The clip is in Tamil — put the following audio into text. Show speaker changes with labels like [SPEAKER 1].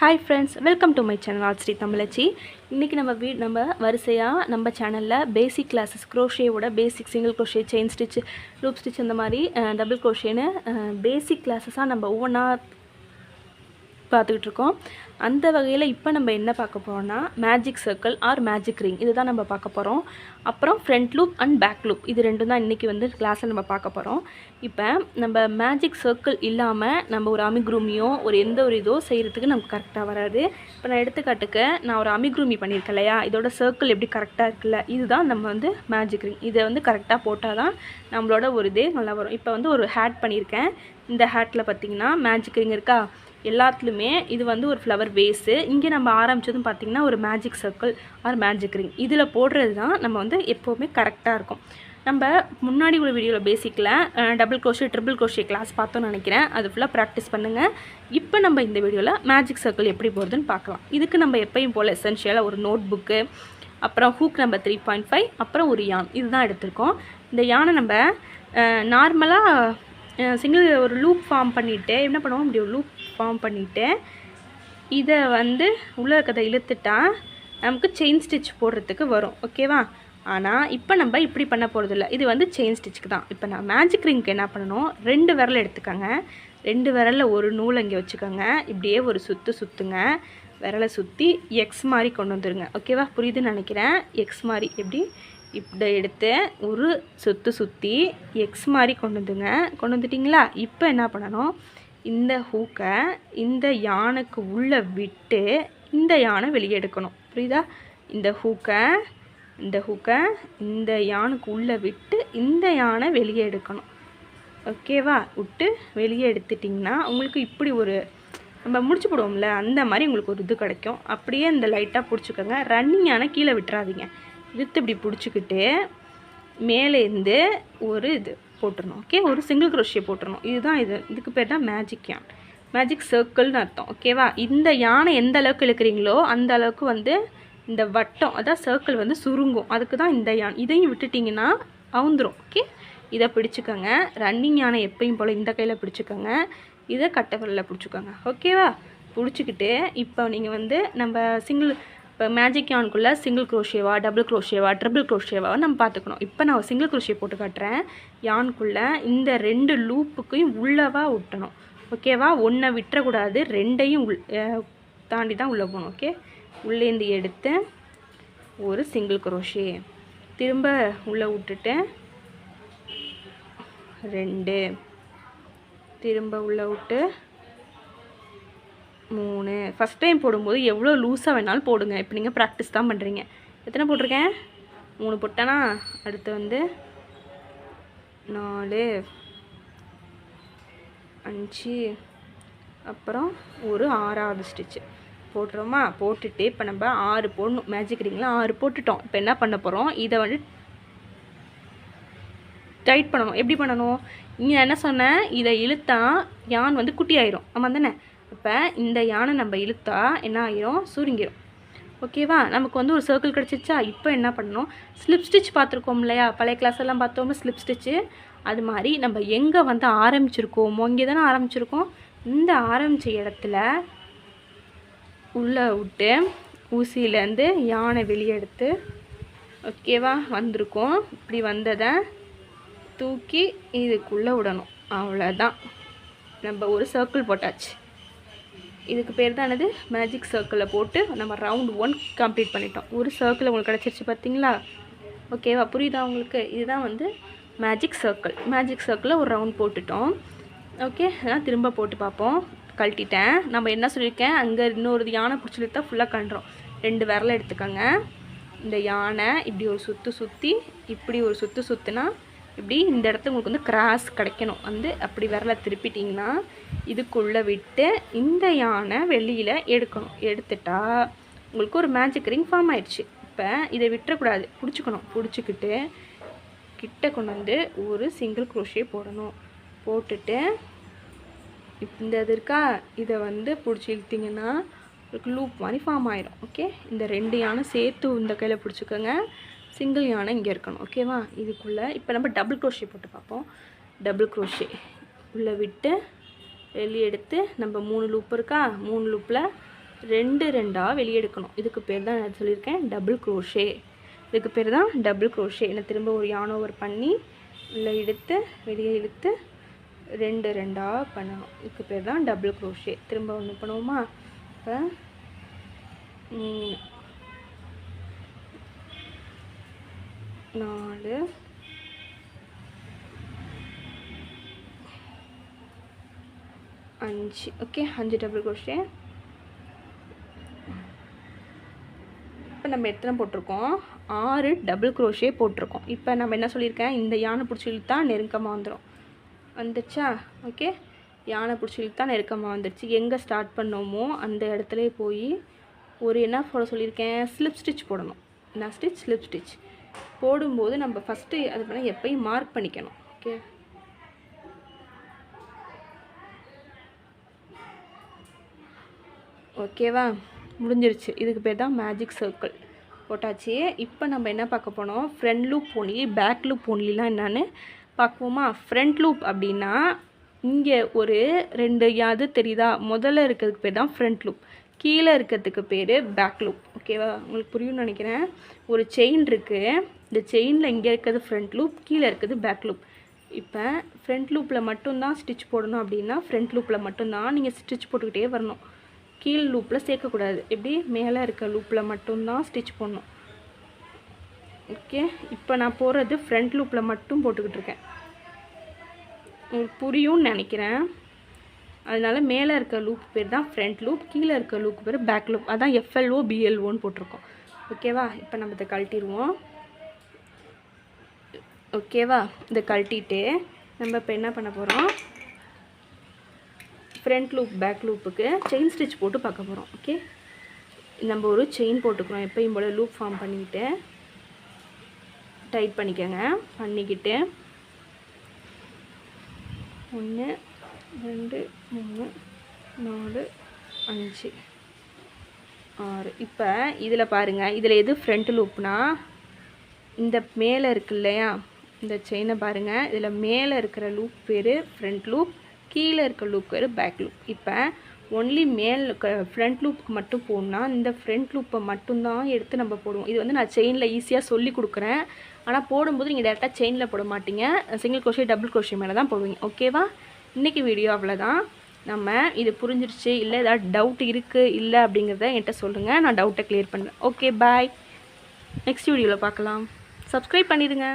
[SPEAKER 1] Hi friends, welcome to my channel Art Sri Tamalachi. இன்னைக்கு நம்ம வரிசையா நம்ம சேனல்ல பேசிக் கிளாसेस crochet ஓட பேசிக் single crochet chain stitch loop stitch அந்த மாதிரி டபுள் crochetனு பேசிக் கிளாसेसா நம்ம ஒவ்வொண்ணா பார்த்துக்கிட்டு இருக்கோம். அந்த வகையில் இப்போ நம்ம என்ன பார்க்க போறோம்னா magic circle or magic ring இதுதான் நம்ம பார்க்க போகிறோம். அப்புறம் front loop and back loop இது ரெண்டும் தான் இன்றைக்கி வந்து கிளாஸில் நம்ம பார்க்க போகிறோம். இப்போ நம்ம மேஜிக் சர்க்கிள் இல்லாமல் நம்ம ஒரு அமிக்ரூமியோ ஒரு எந்த ஒரு இதோ செய்கிறதுக்கு நமக்கு கரெக்டாக வராது. இப்போ நான் எடுத்துக்காட்டுக்கு நான் ஒரு அமிக்ரூமி பண்ணியிருக்கேன் இல்லையா, இதோட சர்க்கிள் எப்படி கரெக்டாக இருக்குல்ல, இதுதான் நம்ம வந்து மேஜிக் ரிங். இதை வந்து கரெக்டாக போட்டால் தான் நம்மளோட ஒரு இதே நல்லா வரும். இப்போ வந்து ஒரு ஹேட் பண்ணியிருக்கேன். இந்த ஹேட்டில் பார்த்திங்கன்னா மேஜிக் ரிங் இருக்கா, எல்லாத்துலேயுமே இது வந்து ஒரு ஃப்ளவர் வேஸு. இங்கே நம்ம ஆரம்பித்ததும் பார்த்திங்கன்னா ஒரு magic circle or magic ring இதில் போடுறது தான் நம்ம வந்து எப்போவுமே கரெக்டாக இருக்கும். நம்ம முன்னாடி உள்ள வீடியோவில் பேசிக்கில் double crochet triple crochet class பார்த்தோன்னு நினைக்கிறேன். அது ஃபுல்லாக ப்ராக்டிஸ் பண்ணுங்கள். இப்போ நம்ம இந்த வீடியோவில் மேஜிக் சர்க்கிள் எப்படி போடுறதுன்னு பார்க்கலாம். இதுக்கு நம்ம எப்பயும் போல் எசென்ஷியலாக ஒரு நோட் புக்கு, அப்புறம் ஹூக் நம்பர் 3.5, அப்புறம் ஒரு யான் இதுதான் எடுத்திருக்கோம். இந்த யானை நம்ம நார்மலாக சிங்கிள் ஒரு லூப் ஃபார்ம் பண்ணிவிட்டு என்ன பண்ணுவோம், இப்படி ஒரு லூப் ஃபார்ம் பண்ணிவிட்டு இதை வந்து உள்ளே இருக்கிறத இழுத்துட்டா நமக்கு செயின் ஸ்டிச் போடுறதுக்கு வரும். ஓகேவா? ஆனால் இப்போ நம்ம இப்படி பண்ண போகிறதில்ல, இது வந்து செயின் ஸ்டிச்சுக்கு தான். இப்போ நான் மேஜிக் ரிங்க்கு என்ன பண்ணணும், 2 விரல் எடுத்துக்கோங்க. 2 விரலில் ஒரு நூல் இங்கே வச்சுக்கோங்க. இப்படியே ஒரு சுற்றுங்க. விரலை சுற்றி எக்ஸ் மாதிரி கொண்டு வந்துடுங்க. ஓகேவா? புரியுதுன்னு நினைக்கிறேன். எக்ஸ் மாதிரி எப்படி இப்படி எடுத்து ஒரு சுற்றி எக்ஸ் மாதிரி கொண்டு வந்துட்டிங்களா? இப்போ என்ன பண்ணணும், இந்த ஹூக்கை இந்த யானைக்கு உள்ளே விட்டு இந்த யானை வெளியே எடுக்கணும். புரியுதா? இந்த ஹூக்கை இந்த யானைக்கு உள்ளே விட்டு இந்த யானை வெளியே எடுக்கணும். ஓகேவா? விட்டு வெளியே எடுத்துட்டிங்கன்னா உங்களுக்கு இப்படி ஒரு நம்ம முடிச்சு போடுவோம்ல, அந்த மாதிரி உங்களுக்கு ஒரு இது கிடைக்கும். அப்படியே இந்த லைட்டாக பிடிச்சிக்கோங்க. ரன்னிங் யானை கீழே விட்டுறாதீங்க. இழுத்து இப்படி பிடிச்சிக்கிட்டு மேலேருந்து ஒரு இது போட்டுடணும். ஓகே, ஒரு சிங்கிள் crochet போட்டுடணும். இதுதான் இதுக்கு பேர் தான் மேஜிக் யான், மேஜிக் சர்க்கிள்னு அர்த்தம். ஓகேவா? இந்த யானை எந்த அளவுக்கு இழுக்கிறீங்களோ அந்த அளவுக்கு வந்து இந்த வட்டம் அதான் சர்க்கிள் வந்து சுருங்கும். அதுக்கு தான் இந்த யான். இதையும் விட்டுட்டிங்கன்னா அவுந்துடும். ஓகே, இதை பிடிச்சிக்கோங்க. ரன்னிங் யானை எப்பயும் போல் இந்த கையில் பிடிச்சிக்கோங்க, இதை கட்டை விரலில் பிடிச்சிக்கோங்க. ஓகேவா? பிடிச்சிக்கிட்டு இப்போ நீங்கள் வந்து நம்ம இப்போ மேஜிக் யானுக்குள்ளே சிங்கிள் crochetவா டபுள் crochetவா ட்ரிபிள் crochetவா நம்ம பார்த்துக்கணும். இப்போ நான் ஒரு சிங்கிள் crochet போட்டு காட்டுறேன். யானுக்குள்ளே இந்த 2 லூப்புக்கையும் உள்ளவா விட்டணும். ஓகேவா? ஒன்றை விட்டுறக்கூடாது, 2ஐயும் தாண்டி தான் உள்ளே போகணும். ஓகே, உள்ளேந்து எடுத்து ஒரு சிங்கிள் crochet திரும்ப உள்ளே விட்டுட்டு 2 திரும்ப உள்ளே விட்டு 3. ஃபஸ்ட் டைம் போடும்போது எவ்வளோ லூஸாக வேணாலும் போடுங்க. இப்போ நீங்கள் ப்ராக்டிஸ் தான் பண்ணுறீங்க. எத்தனை போட்டிருக்கேன்? 3 போட்டேனா? அடுத்து வந்து 4 5 அப்புறம் ஒரு 6வது ஸ்டிச்சு போட்டுறோமா? போட்டுட்டு இப்போ நம்ம 6 போடணும். மேஜிக் ரிங்கில் 6 போட்டுட்டோம். இப்போ என்ன பண்ண போகிறோம், இதை வந்து டைட் பண்ணணும். எப்படி பண்ணணும், இங்கே என்ன சொன்னேன், இதை இழுத்தா யான் வந்து குட்டி ஆயிரும். ஆமாம் தானே? இப்போ இந்த யானை நம்ம இழுத்தா என்ன ஆயிரும், சுருங்கிடும். ஓகேவா? நமக்கு வந்து ஒரு சர்க்கிள் கிடச்சிச்சா? இப்போ என்ன பண்ணணும், ஸ்லிப் ஸ்டிச் பார்த்துருக்கோம் இல்லையா, பழைய கிளாஸ் எல்லாம் பார்த்தோம்னா ஸ்லிப் ஸ்டிச்சு. அது மாதிரி நம்ம எங்கே வந்து ஆரம்பிச்சிருக்கோமோ இங்கே தானே ஆரம்பிச்சிருக்கோம். இந்த ஆரம்பித்த இடத்துல உள்ளே விட்டு ஊசியிலேருந்து யானை வெளியே எடுத்து, ஓகேவா, வந்திருக்கோம். இப்படி வந்ததை தூக்கி இதுக்குள்ளே விடணும். அவ்வளோதான், நம்ம ஒரு சர்க்கிள் போட்டாச்சு. இதுக்கு பேர் தான் என்னது, மேஜிக் சர்க்கிளில் போட்டு நம்ம ரவுண்ட் 1 கம்ப்ளீட் பண்ணிட்டோம். ஒரு சர்க்கிள் உங்களுக்கு கிடச்சிருச்சு பார்த்தீங்களா? ஓகேவா? புரியுதா உங்களுக்கு? இதுதான் வந்து மேஜிக் சர்க்கிள். மேஜிக் சர்க்கிளில் ஒரு ரவுண்ட் போட்டுட்டோம். ஓகே, அதான் திரும்ப போட்டு பார்ப்போம். கழட்டிட்டேன். நம்ம என்ன சொல்லியிருக்கேன், அங்கே இன்னொரு யானை பிடிச்சிருத்தா ஃபுல்லாக கண்டுறோம். 2 விரலை எடுத்துக்கோங்க. இந்த யானை இப்படி ஒரு சுற்றி இப்படி ஒரு சுற்றுனா இப்படி இந்த இடத்துல உங்களுக்கு வந்து கிராஸ் கிடைக்கணும். வந்து அப்படி விரலை திருப்பிட்டிங்கன்னா இதுக்குள்ளே விட்டு இந்த யானை வெளியில் எடுக்கணும். எடுத்துட்டா உங்களுக்கு ஒரு மேஜிக் ரிங் ஃபார்ம் ஆயிடுச்சு. இப்போ இதை விட்டுறக்கூடாது, பிடிச்சிக்கணும். பிடிச்சிக்கிட்டு கிட்ட கொண்டு வந்து ஒரு சிங்கிள் crochet போடணும். போட்டுட்டு இந்த இது இருக்கா, இதை வந்து பிடிச்சி இழுத்திங்கன்னா உங்களுக்கு லூப் மாதிரி ஃபார்ம் ஆயிரும். ஓகே, இந்த 2 யானை சேர்த்து இந்த கையில் பிடிச்சிக்கோங்க. சிங்கிள் யானை இங்கே இருக்கணும். ஓகேவா? இதுக்குள்ளே இப்போ நம்ம டபுள் crochet போட்டு பார்ப்போம். டபுள் crochet உள்ளே விட்டு வெளியே எடுத்து நம்ம 3 லூப் இருக்கா, 3 லூப்பில் 2 2 வெளியே எடுக்கணும். இதுக்கு பேர் தான் நான் சொல்லியிருக்கேன் டபுள் க்ரோஷே. இதுக்கு பேர் தான் டபுள் க்ரோஷே. என்ன திரும்ப ஒரு yarn over பண்ணி உள்ளே இழுத்து வெளியே இழுத்து 2 2 பண்ணணும். இதுக்கு பேர் தான் டபுள் க்ரோஷே. திரும்ப ஒன்று பண்ணுவோமா? இப்போ 4 5 ஓகே 5 டபுள் க்ரோஷே. இப்போ நம்ம எத்தனை போட்டிருக்கோம்? 6 டபுள் க்ரோஷே போட்டிருக்கோம். இப்போ நம்ம என்ன சொல்லியிருக்கேன்? இந்த யானை பிடிச்சி இழுத்தா நெருக்கமாக வந்துடும். வந்துச்சா? ஓகே, யானை பிடிச்சி இழுத்தா நெருக்கமாக வந்துடுச்சு. எங்கே ஸ்டார்ட் பண்ணோமோ அந்த இடத்துல போய் ஒரு என்ன போட சொல்லியிருக்கேன்? ஸ்லிப் ஸ்டிச் போடணும். என்ன ஸ்டிச்? ஸ்லிப் ஸ்டிச் போடும்போது நம்ம ஃபஸ்ட்டு அது பண்ண எப்பயும் மார்க் பண்ணிக்கணும். ஓகே, ஓகேவா? முடிஞ்சிருச்சு. இதுக்கு பேர் தான் மேஜிக் சர்க்கிள் போட்டாச்சு. இப்போ நம்ம என்ன பார்க்க போனோம்? Front loop only, back loop ஒன்லிலாம் என்னென்னு பார்க்குவோமா? ஃப்ரண்ட் லூப் அப்படின்னா இங்கே ஒரு 2 யாது தெரியுதா? முதல்ல இருக்கிறதுக்கு பேர் தான் ஃப்ரண்ட் லூப், கீழே இருக்கிறதுக்கு பேர் பேக் லூப். ஓகேவா? உங்களுக்கு புரியும்னு நினைக்கிறேன். ஒரு செயின் இருக்குது. இந்த செயினில் இங்கே இருக்கிறது ஃப்ரண்ட் லூப், கீழே இருக்கிறது பேக் லூப். இப்போ ஃப்ரண்ட் லூப்பில் மட்டும்தான் ஸ்டிச் போடணும் அப்படின்னா ஃப்ரண்ட் லூப்பில் மட்டும்தான் நீங்கள் ஸ்டிச் போட்டுக்கிட்டே வரணும். கீழ் லூப்பில் சேர்க்கக்கூடாது. எப்படி? மேலே இருக்க லூப்பில் மட்டும்தான் ஸ்டிச் போடணும். ஓகே, இப்போ நான் போடுறது ஃப்ரண்ட் லூப்பில் மட்டும் போட்டுக்கிட்டு இருக்கேன். உங்களுக்கு புரியும்னு நினைக்கிறேன். அதனால மேலே இருக்க லூப் பேர் தான் ஃப்ரண்ட் லூப், கீழே இருக்க லூப் பேர் பேக் லூப். அதான் FLO BLOன்னு போட்டிருக்கோம். ஓகேவா? இப்போ நம்ம இதை கழட்டிடுவோம். ஓகேவா? இதை கழட்டிட்டு நம்ம இப்போ என்ன பண்ண போகிறோம்? ஃப்ரண்ட் லூப் பேக் லூப்புக்கு செயின் ஸ்டிச் போட்டு பார்க்க போகிறோம். ஓகே, நம்ம ஒரு செயின் போட்டுக்கிறோம். எப்பயும் போல் லூப் ஃபார்ம் பண்ணிக்கிட்டு டைட் பண்ணிக்கோங்க. பண்ணிக்கிட்டு 1 2 3 4 5 6. இப்போ இதில் பாருங்கள், இதில் எது ஃப்ரண்ட் லூப்னா இந்த மேலே இருக்கு இல்லையா? இந்த செயினை பாருங்கள். இதில் மேலே இருக்கிற லூப் பேர் ஃப்ரண்ட் லூப், கீழே இருக்க லூப் பேர் பேக் லூப். இப்போ ஒன்லி ஃப்ரண்ட் லூப்புக்கு மட்டும் போடணும்னா இந்த ஃப்ரண்ட் லூப்பை மட்டும்தான் எடுத்து நம்ம போடுவோம். இது வந்து நான் செயினில் ஈஸியாக சொல்லி கொடுக்குறேன். ஆனால் போடும்போது நீங்கள் டேரெக்டாக செயினில் போட மாட்டீங்க, சிங்கிள் க்ரோஷே டபுள் க்ரோஷே மேலே தான் போடுவீங்க. ஓகேவா? இன்றைக்கி வீடியோ அவ்வளோதான். நம்ம இது புரிஞ்சிருச்சு இல்லை ஏதாவது டவுட் இருக்குது இல்லை அப்படிங்கிறத என்கிட்ட சொல்லுங்கள், நான் டவுட்டை க்ளியர் பண்ணுறேன். ஓகே, பாய். நெக்ஸ்ட் வீடியோவில் பார்க்கலாம். சப்ஸ்கிரைப் பண்ணிடுங்க.